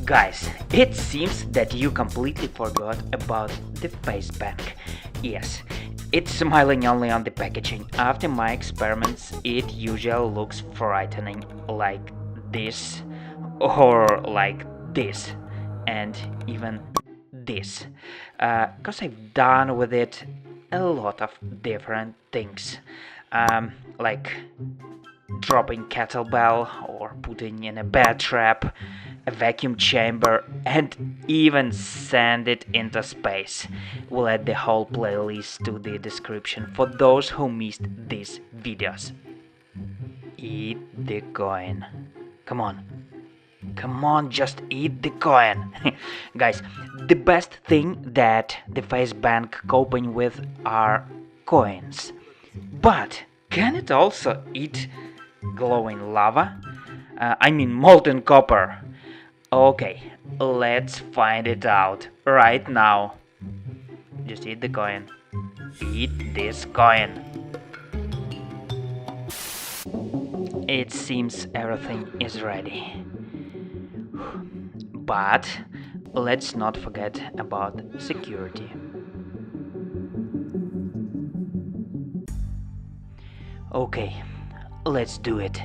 Guys, it seems that you completely forgot about the Facebank. Yes, it's smiling only on the packaging. After my experiments, it usually looks frightening like this, or like this, and even this. Cause I've done with it a lot of different things, like dropping kettlebell or putting in a bear trap, a vacuum chamber, and even send it into space. We'll add the whole playlist to the description for those who missed these videos. Eat the coin. Come on. Come on, just eat the coin. Guys, the best thing that the Facebank coping with are coins. But can it also eat glowing lava? I mean molten copper. Okay, let's find it out right now. Just eat the coin. Eat this coin. It seems everything is ready. But let's not forget about security. Okay, let's do it.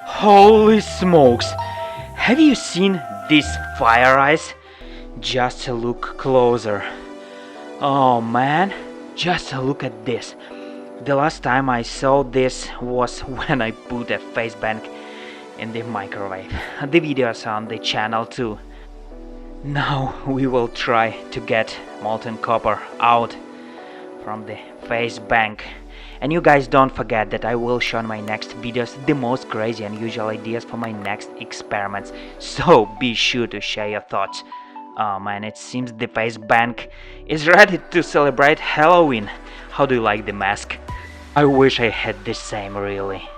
Holy smokes! Have you seen these fire eyes? Just look closer. Oh man, just look at this. The last time I saw this was when I put a Facebank in the microwave. The videos on the channel too. Now we will try to get molten copper out from the Facebank. And you guys don't forget that I will show in my next videos the most crazy and unusual ideas for my next experiments. So be sure to share your thoughts. Oh man, it seems the Facebank is ready to celebrate Halloween. How do you like the mask? I wish I had the same really.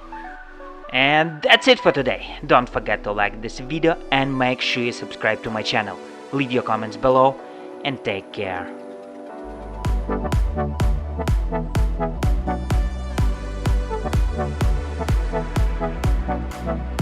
And that's it for today. Don't forget to like this video and make sure you subscribe to my channel. Leave your comments below and take care. Thank you.